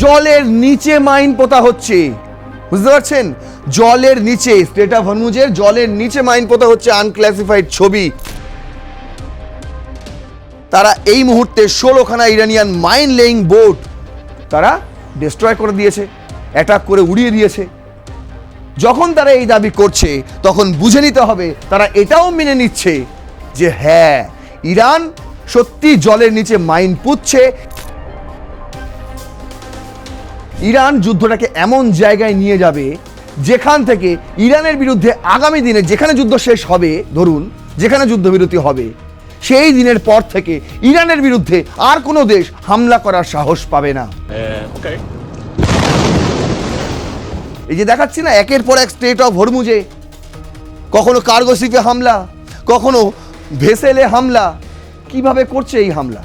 জলের নিচে মাইন পোতা হচ্ছে, বুঝতে পারছেন? জলের নিচে, স্ট্রেট অফ হরমুজের জলের নিচে মাইন পোতা হচ্ছে, আনক্লাসিফাইড ছবি। তারা এই মুহূর্তে 16খানা ইরানিয়ান মাইন লেইং বোট তারা ডিস্ট্রয় করে দিয়েছে, অ্যাটাক করে উড়িয়ে দিয়েছে। যখন তারা এই দাবি করছে তখন বুঝে নিতে হবে তারা এটাও মেনে নিচ্ছে যে হ্যাঁ, ইরান সত্যি জলের নিচে মাইন পুঁতছে। ইরান যুদ্ধটাকে এমন জায়গায় নিয়ে যাবে যেখান থেকে ইরানের বিরুদ্ধে আগামী দিনে যেখানে যুদ্ধ শেষ হবে, ধরুন যেখানে যুদ্ধবিরতি হবে, সেই দিনের পর থেকে ইরানের বিরুদ্ধে আর কোনো দেশ হামলা করার সাহস পাবে না। এই যে দেখাচ্ছি না, একের পর এক স্ট্রেট অফ হরমুজে কখনো কার্গো শিপে হামলা, কখনো ভেসেলে হামলা, কিভাবে করছে এই হামলা।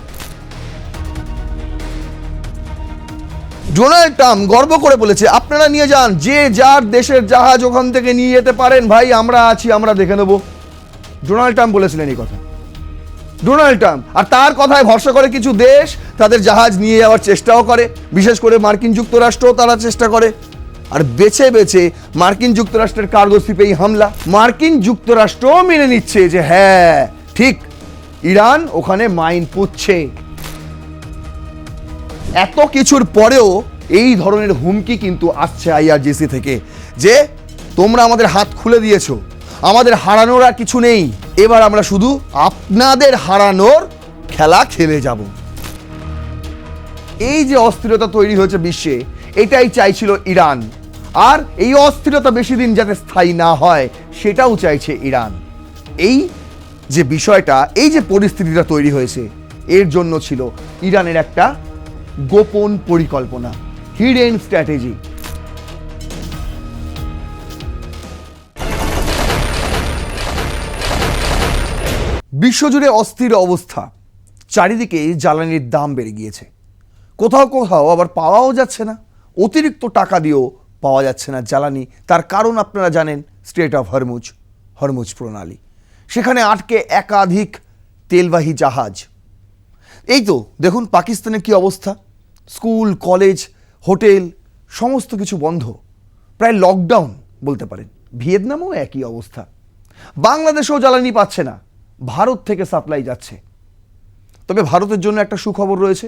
ডোনাল্ড ট্রাম্প গর্ব করে বলেছে, আপনারা নিয়ে যান, যে যার দেশের জাহাজ ওখান থেকে নিয়ে যেতে পারেন, ভাই আমরা আছি, আমরা দেখে নেব। ডোনাল্ড ট্রাম্প বলেছিলেন এই কথা, ডোনাল্ড ট্রাম্প। আর তার কথায় ভরসা করে কিছু দেশ তাদের জাহাজ নিয়ে যাওয়ার চেষ্টাও করে, বিশেষ করে মার্কিন যুক্তরাষ্ট্রও তারা চেষ্টা করে। আর বেছে বেছে মার্কিন যুক্তরাষ্ট্রের কার্গো শিপেই হামলা। মার্কিন যুক্তরাষ্ট্রও মেনে নিচ্ছে যে হ্যাঁ ঠিক, ইরান ওখানে মাইন পুঁতছে। এত কিছুর পরেও এই ধরনের হুমকি কিন্তু আসছে আইআরজিসি থেকে যে তোমরা আমাদের হাত খুলে দিয়েছো, আমাদের হারানোর আর কিছু নেই, এবার আমরা শুধু আপনাদের হারানোর খেলা খেলে যাব। এই যে অস্থিরতা তৈরি হয়েছে বিশ্বে, এটাই চাইছিল ইরান। আর এই অস্থিরতা বেশি দিন যাতে স্থায়ী না হয় সেটাও চাইছে ইরান। এই যে বিষয়টা, এই যে পরিস্থিতিটা তৈরি হয়েছে, এর জন্য ছিল ইরানের একটা গোপন পরিকল্পনা, হিডেন স্ট্র্যাটেজি। বিশ্বজুড়ে অস্থির অবস্থা, চারিদিকে জ্বালানির দাম বেড়ে গিয়েছে, কোথাও কোথাও আবার পাওয়াও যাচ্ছে না, অতিরিক্ত টাকা দিয়েও পাওয়া যাচ্ছে না জ্বালানি। তার কারণ আপনারা জানেন, স্ট্রেট অফ হরমুজ, হরমুজ প্রণালী, সেখানে আটকে একাধিক তেলবাহী জাহাজ। এই তো দেখুন পাকিস্তানের কি অবস্থা, স্কুল কলেজ হোটেল সমস্ত কিছু বন্ধ, প্রায় লকডাউন বলতে পারেন। ভিয়েতনামও একই অবস্থা। বাংলাদেশেও জ্বালানি পাচ্ছে না, ভারত থেকে সাপ্লাই যাচ্ছে। তবে ভারতের জন্য একটা সুখবর রয়েছে,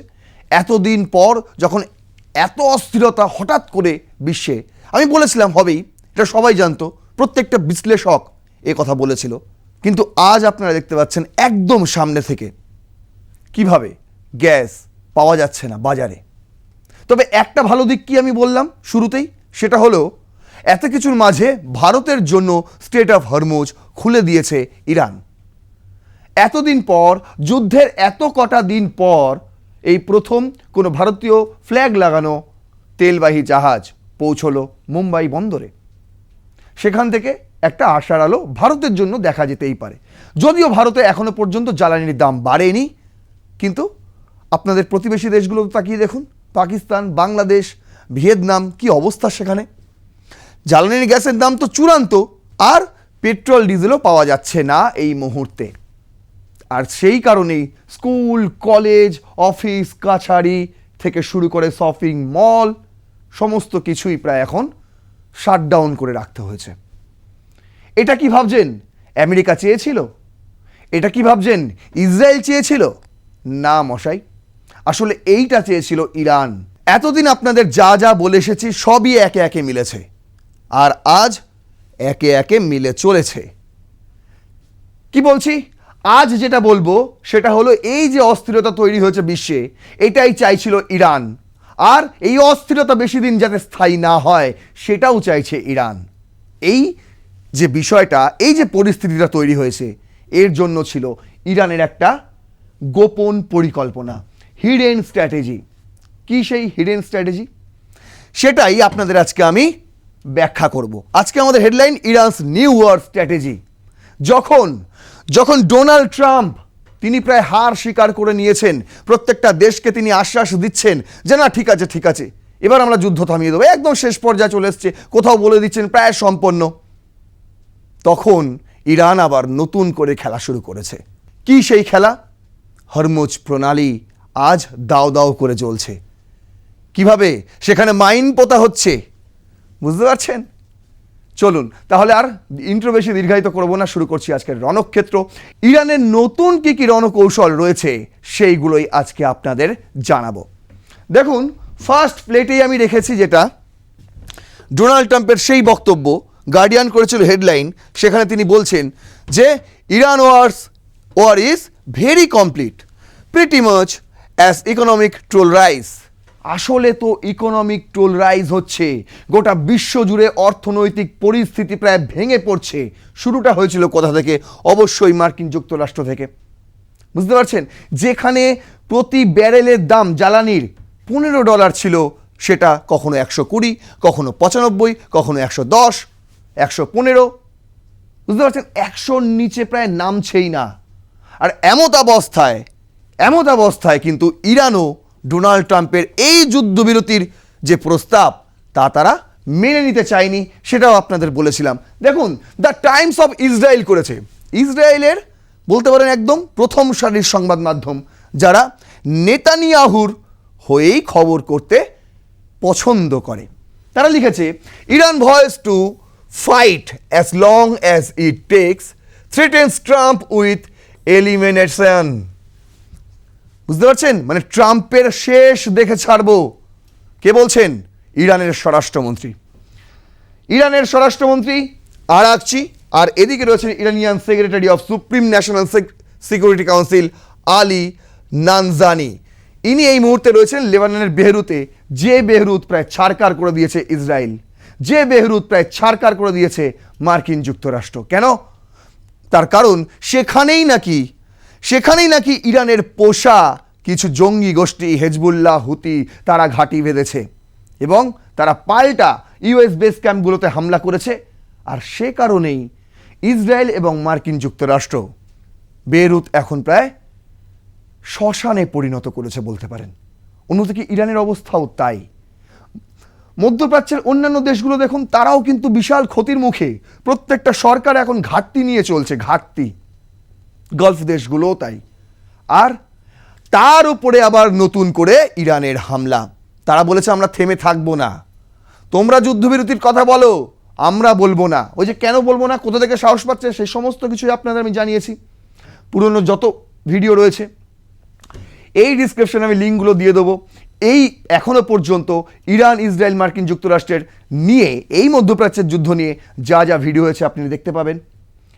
এতদিন পর যখন এত অস্থিরতা হঠাৎ করে বিশ্বে, আমি বলেছিলাম হবেই, এটা সবাই জানতো, প্রত্যেকটা বিশ্লেষক এ কথা বলেছিল, কিন্তু আজ আপনারা দেখতে পাচ্ছেন একদম সামনে থেকে কিভাবে গ্যাস পাওয়া যাচ্ছে না বাজারে। তবে একটা ভালো দিক কি আমি বললাম শুরুতেই, সেটা হলো এত কিছুর মাঝে ভারতের জন্য স্ট্রেট অফ হরমুজ খুলে দিয়েছে ইরান। এতদিন পর, যুদ্ধের এত কটা দিন পর এই প্রথম কোনো ভারতীয় ফ্ল্যাগ লাগানো তেলবাহী জাহাজ পৌঁছলো মুম্বাই বন্দরে। সেখান থেকে একটা আশার আলো ভারতের জন্য দেখা যেতেই পারে। যদিও ভারতে এখনো পর্যন্ত জ্বালানির দাম বাড়েনি, কিন্তু আপনাদের প্রতিবেশী দেশগুলো তাকিয়ে দেখুন, পাকিস্তান, বাংলাদেশ, ভিয়েতনাম, কি অবস্থা সেখানে। জ্বালানির গ্যাসের দাম তো চূড়ান্ত, আর পেট্রোল ডিজেলও পাওয়া যাচ্ছে না এই মুহূর্তে। আর সেই কারণেই স্কুল কলেজ অফিস কাছারি থেকে শুরু করে শপিং মল সমস্ত কিছুই প্রায় এখন শাটডাউন করে রাখতে হয়েছে। এটা কি ভাবছেন আমেরিকা চেয়েছিল? এটা কি ভাবছেন ইসরায়েল চেয়েছিল? না মশাই, আসলে এইটা চেয়েছিল ইরান। এতদিন আপনাদের যা যা বলে এসেছি সবই একে একে মিলেছে, আর আজ একে একে মিলে চলেছে। কি বলছি, আজ যেটা বলবো সেটা হলো এই যে অস্থিরতা তৈরি হয়েছে বিশ্বে, এটাই চাইছিল ইরান। আর এই অস্থিরতা বেশি দিন যাতে স্থায়ী না হয় সেটাও চাইছে ইরান। এই যে বিষয়টা, এই যে পরিস্থিতিটা তৈরি হয়েছে, এর জন্য ছিল ইরানের একটা গোপন পরিকল্পনা, হিডেন স্ট্র্যাটেজি। কি সেই হিডেন স্ট্র্যাটেজি, সেটাই আপনাদের আজকে আমি ব্যাখ্যা করব। আজকে আমাদের headline, Iran's new war strategy. যখন ডোনাল্ড ট্রাম্প তিনি প্রায় হার স্বীকার করে নিয়েছেন, প্রত্যেকটা দেশকে তিনি আশ্বাস দিচ্ছেন যে না ঠিক আছে ঠিক আছে, এবার আমরা যুদ্ধ থামিয়ে দেবো, একদম শেষ পর্যায়ে চলে এসছে, কোথাও বলে দিচ্ছেন প্রায় সম্পন্ন, তখন ইরান আবার নতুন করে খেলা শুরু করেছে। কি সেই খেলা? হরমুজ প্রণালী আজ দাও দাও করে জ্বলছে। কিভাবে সেখানে মাইন পোতা হচ্ছে, বুঝতে পারছেন? চলুন তাহলে আর ইন্ট্রো বেশি দীর্ঘায়িত করবো না, শুরু করছি আজকের রণক্ষেত্র। ইরানের নতুন কি কি রণকৌশল রয়েছে সেইগুলোই আজকে আপনাদের জানাবো। দেখুন, ফার্স্ট প্লেটেই আমি রেখেছি যেটা ডোনাল্ড ট্রাম্পের সেই বক্তব্য, গার্ডিয়ান করেছিল হেডলাইন, সেখানে তিনি বলছেন যে Iran war is very complete, pretty much as economic toll rise. আসলে তো ইকোনমিক ট্রোল রাইজ হচ্ছে, গোটা বিশ্ব জুড়ে অর্থনৈতিক পরিস্থিতি প্রায় ভেঙে পড়ছে। শুরুটা হয়েছিল কোথা থেকে? অবশ্যই মার্কিন যুক্তরাষ্ট্র থেকে, বুঝতে পারছেন? যেখানে প্রতি ব্যারেলের দাম জ্বালানির $15 ছিল, সেটা কখনো 120, কখনো 95, কখনো 110, 115, বুঝতে পারছেন? 100-র নিচে প্রায় নামছেই না। আর এমত অবস্থায় কিন্তু ইরানও ডোনাল্ড ট্রাম্পের এই যুদ্ধবিরতির যে প্রস্তাব তা তারা মেনে নিতে চায়নি, সেটাও আপনাদের বলেছিলাম। দেখুন, দ্য টাইমস অফ ইসরায়েল করেছে, ইসরায়েলের বলতে পারেন একদম প্রথম সারির সংবাদ মাধ্যম, যারা নেতানিয়াহুর হয়েই খবর করতে পছন্দ করে। তারা লিখেছে, Iran voice to fight as long as it takes, threatens Trump with elimination. বুঝতে পারছেন? মানে ট্রাম্পের শেষ দেখে ছাড়বো। কে বলছেন? ইরানের স্বরাষ্ট্রমন্ত্রী আরাকচি। আর এদিকে রয়েছেন Iranian secretary of supreme national security council Ali নানজানি। ইনি এই মুহূর্তে রয়েছেন লেবাননের বেহরুতে, যে বেহরুত প্রায় ছাড়কার করে দিয়েছে ইসরায়েল, যে বেহরুত প্রায় ছাড়কার করে দিয়েছে মার্কিন যুক্তরাষ্ট্র। কেন? তার কারণ সেখানেই নাকি ইরানের পোষা কিছু জঙ্গি গোষ্ঠী হেজবুল্লাহ, হুতি, তারা ঘাঁটি বেঁধেছে এবং তারা পাল্টা ইউএস বেস ক্যাম্পগুলোতে হামলা করেছে। আর সে কারণেই ইসরায়েল এবং মার্কিন যুক্তরাষ্ট্র বেইরুত এখন প্রায় শ্মশানে পরিণত করেছে বলতে পারেন। অন্যদিকে ইরানের অবস্থাও তাই। মধ্যপ্রাচ্যের অন্যান্য দেশগুলো দেখুন, তারাও কিন্তু বিশাল ক্ষতির মুখে। প্রত্যেকটা সরকার এখন ঘাটতি নিয়ে চলছে, ঘাটতি। গালফ দেশগুলোও তাই। আর তার উপরে আবার নতুন করে ইরানের হামলা। তারা বলেছে আমরা থেমে থাকবো না, তোমরা যুদ্ধবিরতির কথা বলো, আমরা বলবো না। ওই যে কেন বলবো না, কোথা থেকে সাহস পাচ্ছে, সেই সমস্ত কিছুই আপনাদের আমি জানিয়েছি। পুরনো যত ভিডিও রয়েছে এই ডিসক্রিপশনে আমি লিঙ্কগুলো দিয়ে দেবো। এই এখনো পর্যন্ত ইরান, ইসরায়েল, মার্কিন যুক্তরাষ্ট্রের নিয়ে, এই মধ্যপ্রাচ্যের যুদ্ধ নিয়ে যা যা ভিডিও হয়েছে আপনি দেখতে পাবেন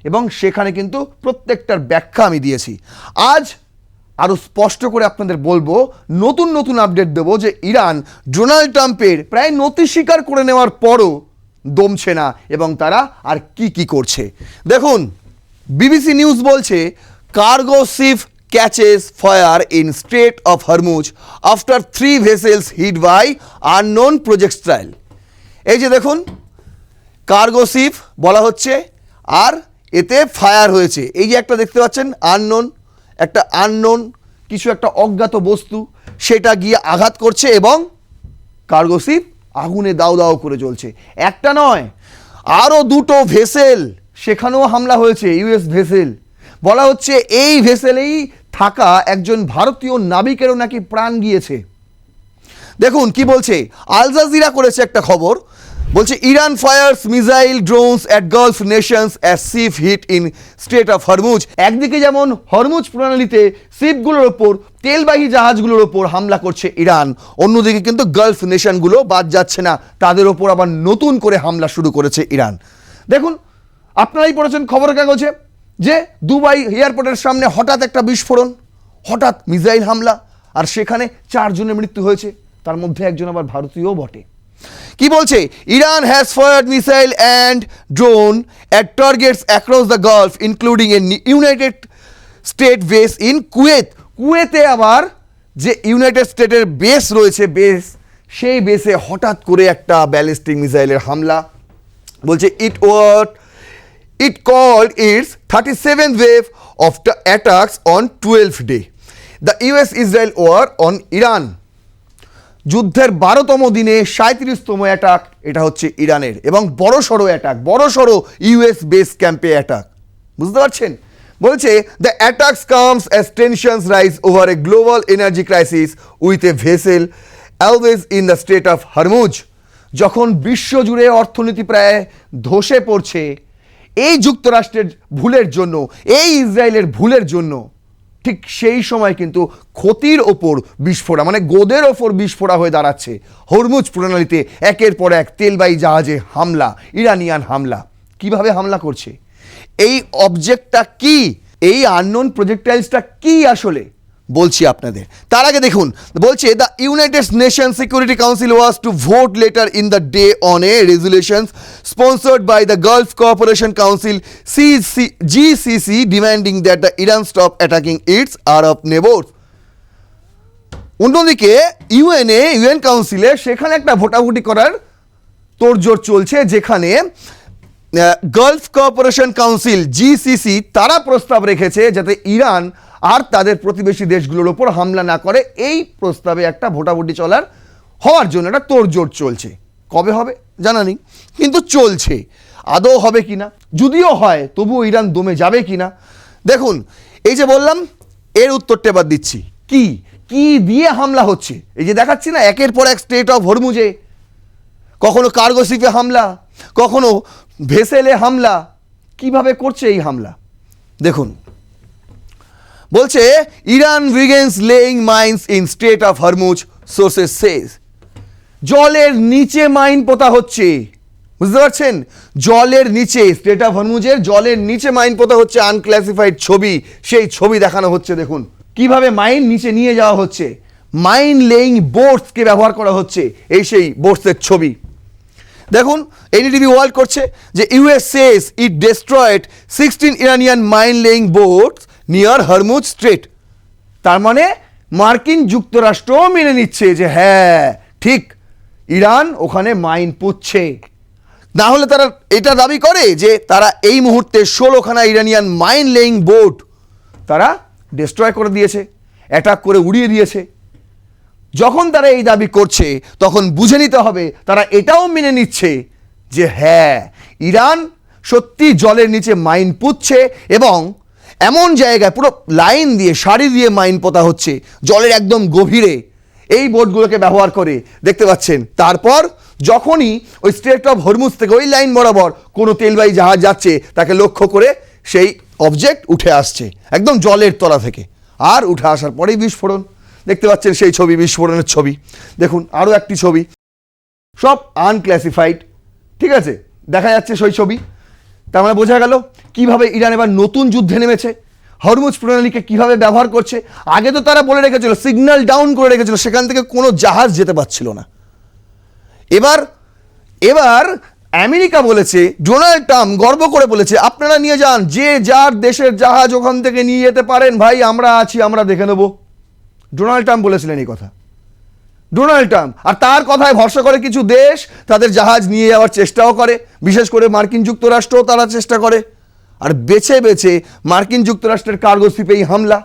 এবং সেখানে কিন্তু প্রত্যেকটার ব্যাখ্যা আমি দিয়েছি। আজ আরও স্পষ্ট করে আপনাদের বলবো, নতুন আপডেট দেবো যে ইরান ডোনাল্ড ট্রাম্পের প্রায় নতি স্বীকার করে নেওয়ার পরও দমছে না এবং তারা আর কি করছে। দেখুন, বিবিসি নিউজ বলছে, cargo sheep catches fire in Strait of Hormuz after 3 vessels hit by unknown projectile। এই যে দেখুন, কার্গো শিপ বলা হচ্ছে আর এতে ফায়ার হয়েছে। এই যে একটা দেখতে পাচ্ছেন আননোন কিছু একটা অজ্ঞাত বস্তু, সেটা গিয়ে আঘাত করছে এবং কার্গো শিপ আগুনে দাউ করে জ্বলছে। একটা নয়, আরও 2টো ভেসেল, সেখানেও হামলা হয়েছে, ইউএস ভেসেল। বলা হচ্ছে এই ভেসেলেই থাকা একজন ভারতীয় নাবিকেরও নাকি প্রাণ গিয়েছে। দেখুন কি বলছে, আল জাজিরা করেছে একটা খবর, বলছে Iran fires missile drones at Gulf nations as ship hit in straight of Hormuz. একদিকে যেমন হরমুজ প্রণালীতে শিপগুলোর ওপর, তেলবাহী জাহাজগুলোর ওপর হামলা করছে ইরান, অন্যদিকে কিন্তু গালফ নেশনগুলো বাদ যাচ্ছে না, তাদের ওপর আবার নতুন করে হামলা শুরু করেছে ইরান। দেখুন, আপনারাই পড়েছেন খবরের কাগজে যে দুবাই এয়ারপোর্টের সামনে হঠাৎ একটা বিস্ফোরণ, হঠাৎ মিসাইল হামলা, আর সেখানে 4 জনের মৃত্যু হয়েছে, তার মধ্যে একজন আবার ভারতীয়ও বটে। কি বলছে, Iran has fired missile and drone at targets across the Gulf including A United state base in Kuwait. কুয়েতে আবার যে ইউনাইটেড স্টেটের বেস রয়েছে, সেই বেসে হঠাৎ করে একটা ব্যালিস্টিক মিসাইলের হামলা। বলছে it called its 37th wave of the attacks on 12th day. The US-Israel war on Iran. যুদ্ধের 12তম দিনে 37তম অ্যাটাক, এটা হচ্ছে ইরানের, এবং বড়সড় ইউএস বেস ক্যাম্পে অ্যাটাক। বুঝতে পারছেন? বলছে the attacks comes as tensions rise over a global energy crisis with a vessel always in the Strait of Hormuz. যখন বিশ্বজুড়ে অর্থনীতি প্রায় ধসে পড়ছে এই যুক্তরাষ্ট্রের ভুলের জন্য, এই ইসরায়েলের ভুলের জন্য, ঠিক সেই সময় কিন্তু ক্ষতির ওপর বিস্ফোরা, মানে গোদের ওপর বিস্ফোরা হয়ে দাঁড়াচ্ছে হরমুজ প্রণালীতে একের পর এক তেলবাহী জাহাজে হামলা, ইরানিয়ান হামলা। কিভাবে হামলা করছে, এই অবজেক্টটা কি, এই আননোন প্রজেক্টাইলসটা কি আসলে বলছি আপনাদের। তার আগে দেখুন, বলছে the United Nation Security Council was to vote later in the day on a resolution sponsored by the Gulf Cooperation Council GCC demanding that the Iran stop attacking its Arab neighbours. অন্যদিকে UN কাউন্সিলে সেখানে একটা ভোটাভুটি করার তোড়জোড় চলছে, যেখানে Gulf Cooperation Council GCC তারা প্রস্তাব রেখেছে যাতে ইরান আর তাদের প্রতিবেশী দেশগুলোর ওপর হামলা না করে। এই প্রস্তাবে একটা ভোটাভুটি হওয়ার জন্য একটা তোড়জোড় চলছে। কবে হবে জানা নেই, কিন্তু চলছে। আদৌ হবে কিনা, যদিও হয় তবুও ইরান দমে যাবে কিনা, দেখুন এই যে বললাম এর উত্তরটা এবার দিচ্ছি। কি কি দিয়ে হামলা হচ্ছে, এই যে দেখাচ্ছি না একের পর এক স্ট্রেট অফ হরমুজে, কখনো কার্গো শিপে হামলা, কখনো ভেসেলে হামলা। কিভাবে করছে এই হামলা দেখুন। বলছে Iran begins laying mines in straight of Hormuz, sources say. জলের নিচে মাইন পোতা হচ্ছে, বুঝতে পারছেন, জলের নিচে, স্ট্রেট অফ হরমুজের জলের নিচে মাইন পোতা হচ্ছে। আনক্লাসিফাইড ছবি, সেই ছবি দেখানো হচ্ছে। দেখুন কিভাবে মাইন নিচে নিয়ে যাওয়া হচ্ছে, মাইন লেইং বোটসকে ব্যবহার করা হচ্ছে, এই সেই বোটসের ছবি। দেখুন এনডিটিভি ওয়ার্ল্ড করছে যে US says it destroyed 16 Iranian mine laying boats near Hormuz strait. তার মানে মার্কিন যুক্তরাষ্ট্রও মেনে নিচ্ছে যে হ্যাঁ ঠিক, ইরান ওখানে মাইন পুঁতছে। না হলে তারা এটা দাবি করে যে তারা এই মুহূর্তে 16খানা ইরানিয়ান মাইন লেইং বোট তারা ডিস্ট্রয় করে দিয়েছে, অ্যাটাক করে উড়িয়ে দিয়েছে। যখন তারা এই দাবি করছে তখন বুঝে নিতে হবে তারা এটাও মেনে নিচ্ছে যে হ্যাঁ ইরান সত্যি জলের নিচে মাইন পুঁতছে, এবং এমন জায়গায় পুরো লাইন দিয়ে সারি দিয়ে মাইন পোতা হচ্ছে জলের একদম গভীরে, এই বোটগুলোকে ব্যবহার করে, দেখতে পাচ্ছেন। তারপর যখনই ওই স্ট্রেট অফ হরমুজ থেকে ওই লাইন বরাবর কোনো তেলবাহী জাহাজ যাচ্ছে তাকে লক্ষ্য করে সেই অবজেক্ট উঠে আসছে একদম জলের তলা থেকে, আর উঠে আসার পরেই বিস্ফোরণ। দেখতে পাচ্ছেন সেই ছবি, বিস্ফোরণের ছবি। দেখুন আরও একটি ছবি, সব আনক্লাসিফাইড, ঠিক আছে, দেখা যাচ্ছে সেই ছবি। তার মানে বোঝা গেল কিভাবে ইরান এবার নতুন যুদ্ধে নেমেছে, হরমুজ প্রণালীকে কিভাবে ব্যবহার করছে। আগে তো তারা বলে রেখেছিল, সিগন্যাল ডাউন করে রেখেছিল, সেখান থেকে কোনো জাহাজ যেতে পারছিল না। এবার আমেরিকা বলেছে, ডোনাল্ড ট্রাম্প গর্ব করে বলেছে আপনারা নিয়ে যান, যে যার দেশের জাহাজ ওখান থেকে নিয়ে যেতে পারেন, ভাই আমরা আছি, আমরা দেখে নেব। ডোনাল্ড ট্রাম্প বলেছিলেন এই কথা, ডোনাল্ড ট্রাম্প। আর তার কথায় ভরসা করে কিছু দেশ তাদের জাহাজ নিয়ে যাওয়ার চেষ্টাও করে, বিশেষ করে মার্কিন যুক্তরাষ্ট্রও তারা চেষ্টা করে। আর বেছে বেছে মার্কিন যুক্তরাষ্ট্রের কার্গো শিপেই হামলা,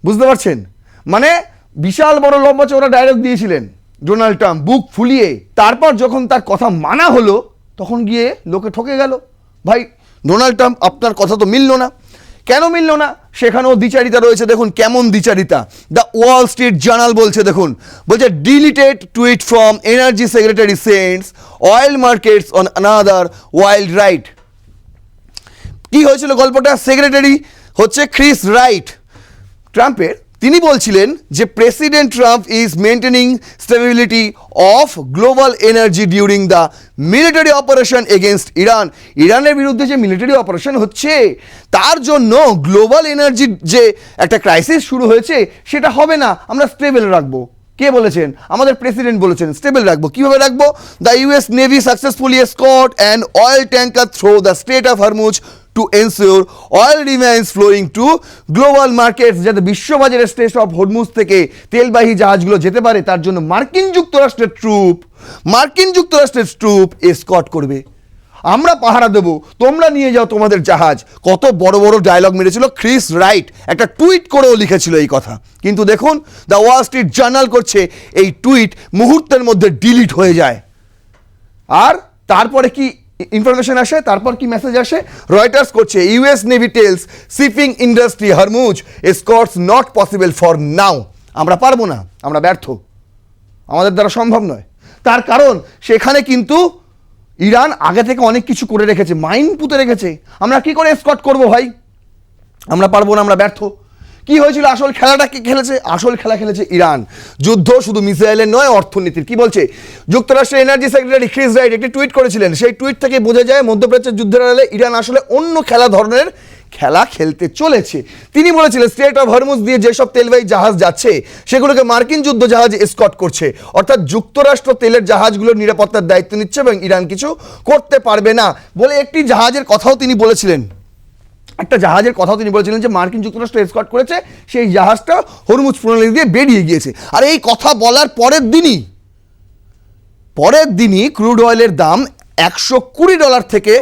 বুঝতে পারছেন। মানে বিশাল বড় লম্বা চওড়া ডায়লগ দিয়েছিলেন ডোনাল্ড ট্রাম্প বুক ফুলিয়ে। তারপর যখন তার কথা মানা হলো তখন গিয়ে লোকে ঠকে গেল। ভাই ডোনাল্ড ট্রাম্প আপনার কথা তো মিলল না। কেন মিলল না সেখানেও দ্বিচারিতা রয়েছে। দেখুন কেমন দ্বিচারিতা। দ্য ওয়াল স্ট্রিট জার্নাল বলছে, দেখুন বলছে deleted tweet from energy secretary sends oil markets on another wild right. কি হয়েছিল গল্পটা? সেক্রেটারি হচ্ছে ক্রিস রাইট ট্রাম্পের, তিনি বলছিলেন যে president Trump is maintaining stability of global energy during the military operation against Iran. ইরানের বিরুদ্ধে যে মিলিটারি অপারেশন হচ্ছে তার জন্য গ্লোবাল এনার্জির যে একটা ক্রাইসিস শুরু হয়েছে সেটা হবে না, আমরা স্টেবল রাখবো। কে বলেছেন? আমাদের প্রেসিডেন্ট বলেছেন স্টেবল রাখবো। কিভাবে রাখবো? The US navy successfully escort an oil tanker through the straight of Hormuz to ensure oil remains flowing to global markets, যাতে বিশ্ববাজারে স্ট্রেট অফ হরমুজ থেকে তেলবাহী জাহাজগুলো যেতে পারে তার জন্য মার্কিন যুক্তরাষ্ট্রের ট্রুপ এসকর্ট করবে। আমরা পাহারা দেবো, তোমরা নিয়ে যাও তোমাদের জাহাজ। কত বড় বড় ডায়লগ মেরেছিল ক্রিস রাইট, একটা টুইট করেও লিখেছিল এই কথা। কিন্তু দেখুন দ্য ওয়াল স্ট্রিট জার্নাল করছে এই টুইট মুহূর্তের মধ্যে ডিলিট হয়ে যায়। আর তারপরে কি ইনফরমেশন আসে, তারপর কি মেসেজ আসে? রয়টার্স করছে US navy tells shipping industry Hormuz escorts not possible for now. আমরা পারবো না, আমরা ব্যর্থ। আমাদের দ্বারা সম্ভব নয়। তার কারণ সেখানে কিন্তু ইরান আগে থেকে অনেক কিছু করে রেখেছে, মাইন পুঁতে রেখেছে। আমরা কি করে এসকর্ট করব ভাই? আমরা পারবো না, আমরা ব্যর্থ। কি হয়েছিল? আসল খেলাটা কি খেলেছে? আসল খেলা খেলেছে ইরান। যুদ্ধ শুধু মিসাইলের নয়, অর্থনীতির। কি বলছে যুক্তরাষ্ট্রের এনার্জি সেক্রেটারি ক্রিস রাইট একটি টুইট করেছিলেন। সেই টুইট থেকে বোঝা যায় মধ্যপ্রাচ্যের যুদ্ধের আড়ালে ইরান আসলে অন্য ধরনের খেলা খেলতে চলেছে। তিনি বলেছিলেন স্ট্রেট অফ হরমুজ দিয়ে যেসব তেলবাহী জাহাজ যাচ্ছে সেগুলোকে মার্কিন যুদ্ধ জাহাজ এসকর্ট করছে, অর্থাৎ যুক্তরাষ্ট্র তেলের জাহাজগুলোর নিরাপত্তার দায়িত্ব নিচ্ছে এবং ইরান কিছু করতে পারবে না বলে একটি জাহাজের কথাও তিনি বলেছিলেন। একটা জাহাজের কথাও তিনি বলেছিলেন যে মার্কিন যুক্তরাষ্ট্র এসকর্ট করেছে, সেই জাহাজটা হরমুজ প্রণালী দিয়ে বেরিয়ে গিয়েছে। আর এই কথা বলার পরের দিনই ক্রুড অয়েলের দাম $120 থেকে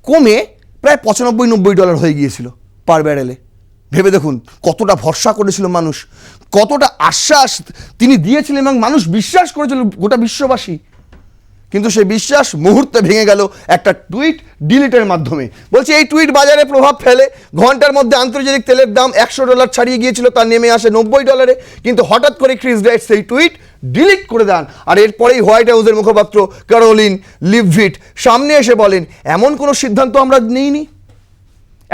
কমে প্রায় $95-90 হয়ে গিয়েছিল পার ব্যারেলে। ভেবে দেখুন কতটা ভরসা করেছিল মানুষ, কতটা আশ্বাস তিনি দিয়েছিলেন এবং মানুষ বিশ্বাস করেছিল, গোটা বিশ্ববাসী। কিন্তু সেই বিশ্বাস মুহূর্তে ভেঙে গেল একটা টুইট ডিলিটের মাধ্যমে। বলছে এই টুইট বাজারে প্রভাব ফেলে। ঘন্টার মধ্যে আন্তর্জাতিক তেলের দাম $100 ছাড়িয়ে গিয়েছিল, তার নেমে আসে $90। কিন্তু হঠাৎ করে ক্রিস রাইট সেই টুইট ডিলিট করে দেন। আর এরপরেই হোয়াইট হাউসের মুখপাত্র ক্যারোলিন লিভভিট সামনে এসে বলেন এমন কোনো সিদ্ধান্ত আমরা নেইনি,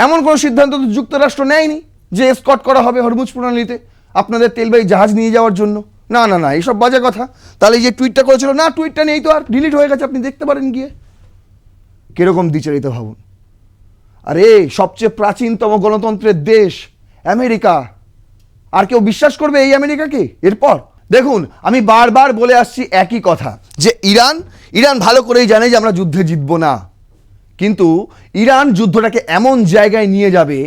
এমন কোনো সিদ্ধান্ত তো যুক্তরাষ্ট্র নেয়নি যে এসকর্ট করা হবে হরমুজ প্রণালীতে আপনাদের তেলবাহী জাহাজ নিয়ে যাওয়ার জন্য। না না না, এইসব বাজে কথা। তাহলে এই যে টুইটটা করেছিল, না টুইটটা নেই তো, আর ডিলিট হয়ে গেছে, আপনি দেখতে পারেন গিয়ে। কিরকম দ্বিচারিত ভাবুন। আরে সবচেয়ে প্রাচীনতম গণতন্ত্রের দেশ আমেরিকা, আর কেউ বিশ্বাস করবে এই আমেরিকাকে? এরপর দেখুন আমি বারবার বলে আসছি একই কথা যে ইরান ভালো করেই জানে যে আমরা যুদ্ধে জিতবো না, কিন্তু ইরান যুদ্ধটাকে এমন জায়গায় নিয়ে যাবে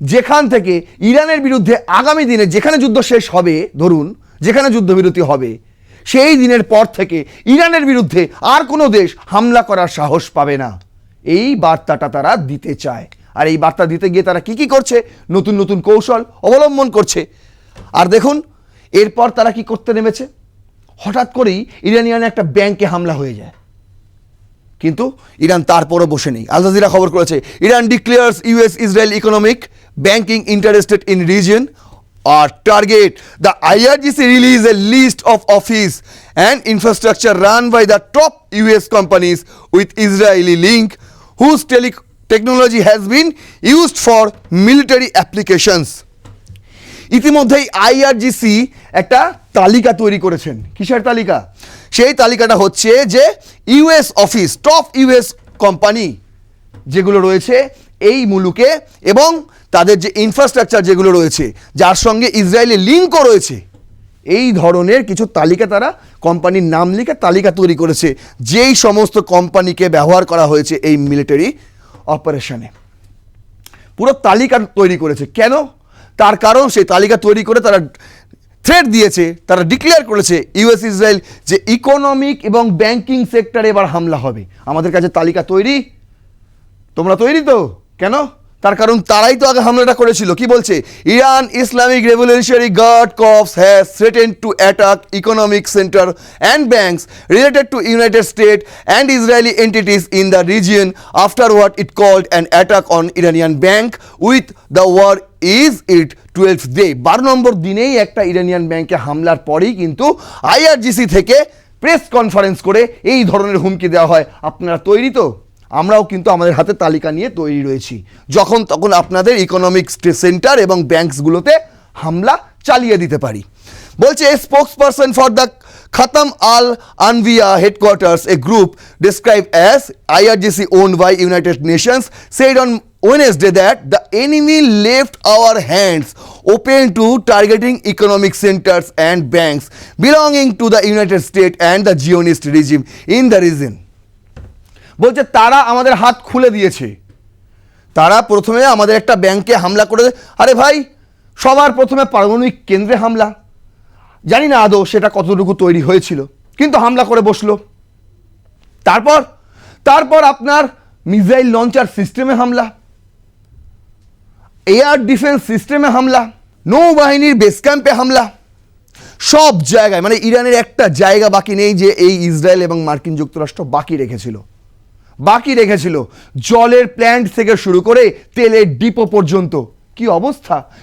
যেখান থেকে ইরানের বিরুদ্ধে আগামী দিনে যেখানে যুদ্ধ শেষ হবে, ধরুন যেখানে যুদ্ধবিরতি হবে, সেই দিনের পর থেকে ইরানের বিরুদ্ধে আর কোনো দেশ হামলা করার সাহস পাবে না। এই বার্তাটা তারা দিতে চায়। আর এই বার্তা দিতে গিয়ে তারা কি করছে? নতুন নতুন কৌশল অবলম্বন করছে। আর দেখুন এরপর তারা কি করতে নেমেছে, হঠাৎ করেই ইরানিয়ান একটা ব্যাংকে হামলা হয়ে যায়। কিন্তু ইরান তারপরও বসে নেই। আল জাজিরা খবর করেছে Iran declares US Israel economic banking interested in reason or target. The IRGC released a list of office and infrastructure run by the top US companies with Israeli link whose technology has been used for military applications. ইতিমধ্যেই IRGC একটা তালিকা তৈরি করেছেন। কিসের তালিকা? সেই তালিকাটা হচ্ছে যে US office, top US company যেগুলো রয়েছে এই মুলুকে এবং তাদের যে ইনফ্রাস্ট্রাকচার যেগুলো রয়েছে যার সঙ্গে ইসরায়েলি লিঙ্কও রয়েছে, এই ধরনের কিছু তালিকা তারা কোম্পানির নাম লিখে তালিকা তৈরি করেছে, যেই সমস্ত কোম্পানিকে ব্যবহার করা হয়েছে এই মিলিটারি অপারেশনে। পুরো তালিকা তৈরি করেছে। কেন? তার কারণ সেই তালিকা তৈরি করে তারা থ্রেট দিয়েছে, তারা ডিক্লেয়ার করেছে ইউএস ইসরায়েল যে ইকোনমিক এবং ব্যাংকিং সেক্টরে এবার হামলা হবে। আমাদের কাছে তালিকা তৈরি, তোমরা তৈরি তো? কেন? তার কারণ তারাই তো আগে হামলাটা করেছিল। কি বলছে? Iran Islamic Revolutionary Guard Corps has threatened to attack economic centre and banks related to United State and Israeli entities in the region after what it called an attack on Iranian bank with the war is it 12th day. 12 number দিনেই একটা Iranian ব্যাংকে হামলার পরেই কিন্তু IRGC থেকে press conference করে এই ধরনের হুমকি দেওয়া হয়, আপনারা তৈরি তো? আমরাও কিন্তু আমাদের হাতে তালিকা নিয়ে তৈরি রয়েছি, যখন তখন আপনাদের ইকোনমিক সেন্টার এবং ব্যাংকসগুলোতে হামলা চালিয়ে দিতে পারি। বলছে a spokesperson for the Khatam al Anbiya headquarters, a group described as IRGC owned by United Nations, said on Wednesday that the enemy left our hands open to targeting economic centers and banks belonging to the United States and the Zionist regime in the region. বলছে তারা আমাদের হাত খুলে দিয়েছে। তারা প্রথমে আমাদের একটা ব্যাংকে হামলা করে, আরে ভাই সবার প্রথমে পারমাণবিক কেন্দ্রে হামলা, জানি না আদৌ সেটা কতটুকু তৈরি হয়েছিল, কিন্তু হামলা করে বসলো। তারপর আপনার মিসাইল লঞ্চার সিস্টেমে হামলা, এয়ার ডিফেন্স সিস্টেমে হামলা, নৌবাহিনীর বেস ক্যাম্পে হামলা, সব জায়গায়। মানে ইরানের একটা জায়গা বাকি নেই যে এই ইসরায়েল এবং মার্কিন যুক্তরাষ্ট্র বাকি রেখেছিল। জলের প্ল্যান্ট থেকে শুরু করে তেলের ডিপো পর্যন্ত।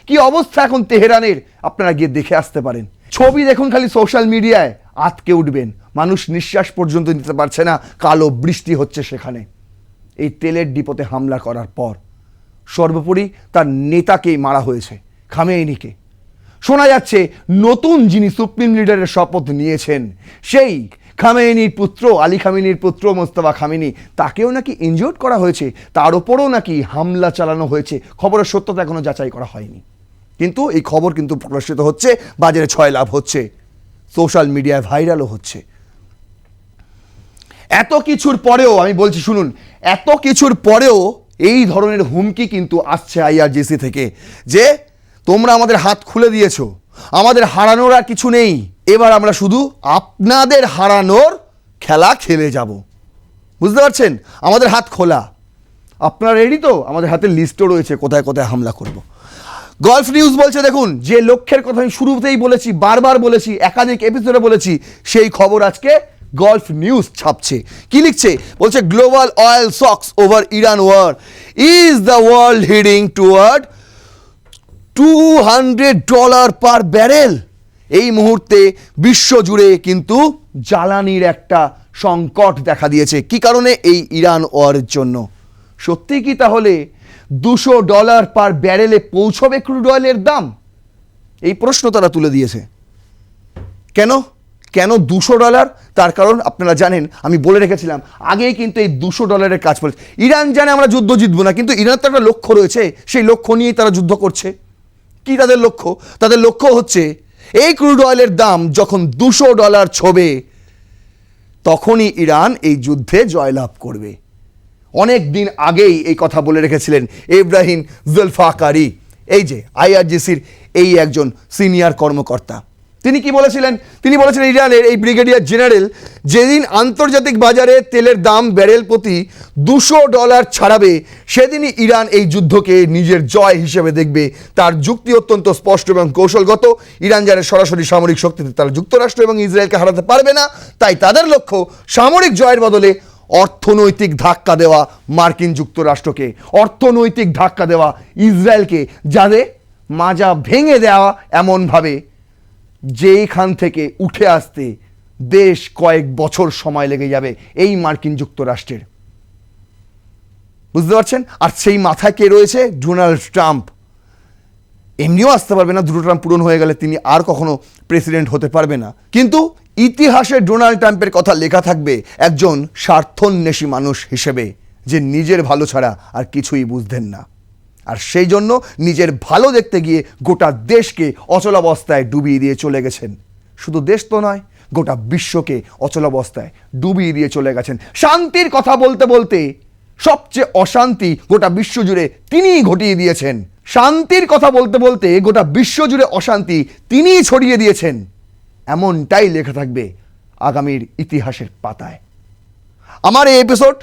কি অবস্থা এখন তেহরানের, আপনারা গিয়ে দেখে আসতে পারেন। ছবি দেখুন খালি সোশ্যাল মিডিয়ায়, আতকে উঠবেন, মানুষ নিঃশ্বাস পর্যন্ত নিতে পারছে না, কালো বৃষ্টি হচ্ছে সেখানে এই তেলের ডিপোতে হামলা করার পর। সর্বোপরি তার নেতাকেই মারা হয়েছে, খামেইনিকে। শোনা যাচ্ছে নতুন যিনি সুপ্রিম লিডারের শপথ নিয়েছেন সেই খামেইনির পুত্র, আলী খামেনির পুত্র মোস্তফা খামেনি, তাকেও নাকি ইনজিওর্ড করা হয়েছে, তার ওপরও নাকি হামলা চালানো হয়েছে। খবরের সত্যতা এখনো যাচাই করা হয়নি, কিন্তু এই খবর কিন্তু প্রকাশিত হচ্ছে, বাজারে ছয় লাভ হচ্ছে, সোশ্যাল মিডিয়ায় ভাইরালও হচ্ছে। এত কিছুর পরেও আমি বলছি শুনুন, এত কিছুর পরেও এই ধরনের হুমকি কিন্তু আসছে আইআরজিসি থেকে যে তোমরা আমাদের হাত খুলে দিয়েছো, আমাদের হারানোর আর কিছু নেই, এবার আমরা শুধু আপনাদের হারানোর খেলা খেলে যাব। বুঝতে পারছেন, আমাদের হাত খোলা, আপনারা রেডি তো? আমাদের হাতে লিস্টও রয়েছে কোথায় কোথায় হামলা করব। গলফ নিউজ বলছে দেখুন, যে লক্ষ্যের কথা আমি শুরুতেই বলেছি, বারবার বলেছি, একাধিক এপিসোডে বলেছি, সেই খবর আজকে গলফ নিউজ ছাপছে। কি লিখছে? বলছে global oil shocks over Iran war, is the world heading toward $200 per barrel. এই মুহূর্তে বিশ্বজুড়ে কিন্তু জ্বালানির একটা সংকট দেখা দিয়েছে। কি কারণে? এই ইরান ওয়ারের জন্য। সত্যি কি তাহলে $200 পার ব্যারেলে পৌঁছবে ক্রুড অয়েলের দাম? এই প্রশ্ন তারা তুলে দিয়েছে। কেন কেন $200? তার কারণ আপনারা জানেন, আমি বলে রেখেছিলাম আগেই কিন্তু এই $200 কাজ করেছে। ইরান জানে আমরা যুদ্ধ জিতবো না, কিন্তু ইরানের তো একটা লক্ষ্য রয়েছে, সেই লক্ষ্য নিয়েই তারা যুদ্ধ করছে। কি তাদের লক্ষ্য? তাদের লক্ষ্য হচ্ছে এই ক্রুড অয়েলের দাম যখন $200 ছোঁবে তখনই ইরান এই যুদ্ধে জয়লাভ করবে। অনেক দিন আগেই এই কথা বলে রেখেছিলেন ইব্রাহিম জুলফাকারি, এই যে আইআরজিসির এই একজন সিনিয়র কর্মকর্তা। তিনি কি বলেছিলেন? তিনি বলেছিলেন ইরানের এই ব্রিগেডিয়ার জেনারেল যেদিন আন্তর্জাতিক বাজারে তেলের দাম ব্যারেল প্রতি $200 ছাড়াবে সেদিনই ইরান এই যুদ্ধকে নিজের জয় হিসেবে দেখবে। তার যুক্তি অত্যন্ত স্পষ্ট এবং কৌশলগত। ইরান জানে সরাসরি সামরিক শক্তিতে তারা যুক্তরাষ্ট্র এবং ইসরায়েলকে হারাতে পারবে না, তাই তাদের লক্ষ্য সামরিক জয়ের বদলে অর্থনৈতিক ধাক্কা দেওয়া মার্কিন যুক্তরাষ্ট্রকে, অর্থনৈতিক ধাক্কা দেওয়া ইসরায়েলকে, যাদের মাজা ভেঙে দেওয়া এমনভাবে যেখান থেকে উঠে আসতে বেশ কয়েক বছর সময় লেগে যাবে এই মার্কিন যুক্তরাষ্ট্রের। বুঝতে পারছেন? আর সেই মাথায় কে রয়েছে? Donald Trump. এমনিও আসতে পারবে না, দুটো ট্রাম্প পূরণ হয়ে গেলে তিনি আর কখনো প্রেসিডেন্ট হতে পারবে না, কিন্তু ইতিহাসে ডোনাল্ড ট্রাম্পের কথা লেখা থাকবে একজন স্বার্থন্বেষী মানুষ হিসেবে, যে নিজের ভালো ছাড়া আর কিছুই বুঝতেন না। আর সেই জন্য নিজের ভালো দেখতে গিয়ে গোটা দেশকে অচলাবস্থায় ডুবিয়ে দিয়ে চলে গেছেন। শুধু দেশ তো নয়, গোটা বিশ্বকে অচলাবস্থায় ডুবিয়ে দিয়ে চলে গেছেন। শান্তির কথা বলতে বলতে সবচেয়ে অশান্তি গোটা বিশ্ব জুড়ে তিনিই ঘটিয়ে দিয়েছেন। শান্তির কথা বলতে বলতে গোটা বিশ্ব জুড়ে অশান্তি তিনিই ছড়িয়ে দিয়েছেন, এমনটাই লেখা থাকবে আগামীর ইতিহাসের পাতায়। আমার এই এপিসোড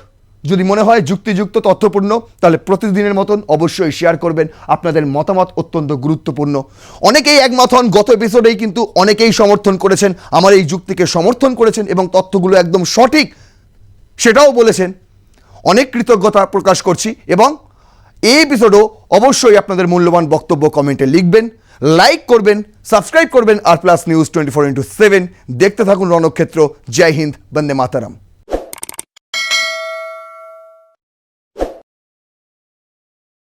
যদি মনে হয় যুক্তিযুক্ত, তথ্যপূর্ণ, তাহলে প্রতিদিনের মতন অবশ্যই শেয়ার করবেন। আপনাদের মতামত অত্যন্ত গুরুত্বপূর্ণ। অনেকেই একমত হন, গত এপিসোডেই কিন্তু অনেকেই সমর্থন করেছেন, আমার এই যুক্তিকে সমর্থন করেছেন এবং তথ্যগুলো একদম সঠিক সেটাও বলেছেন। অনেক কৃতজ্ঞতা প্রকাশ করছি এবং এই এপিসোডও অবশ্যই আপনাদের মূল্যবান বক্তব্য কমেন্টে লিখবেন, লাইক করবেন, সাবস্ক্রাইব করবেন আর প্লাস নিউজ 24x7 দেখতে থাকুন রণক্ষেত্র। জয় হিন্দ, বন্দে মাতারাম।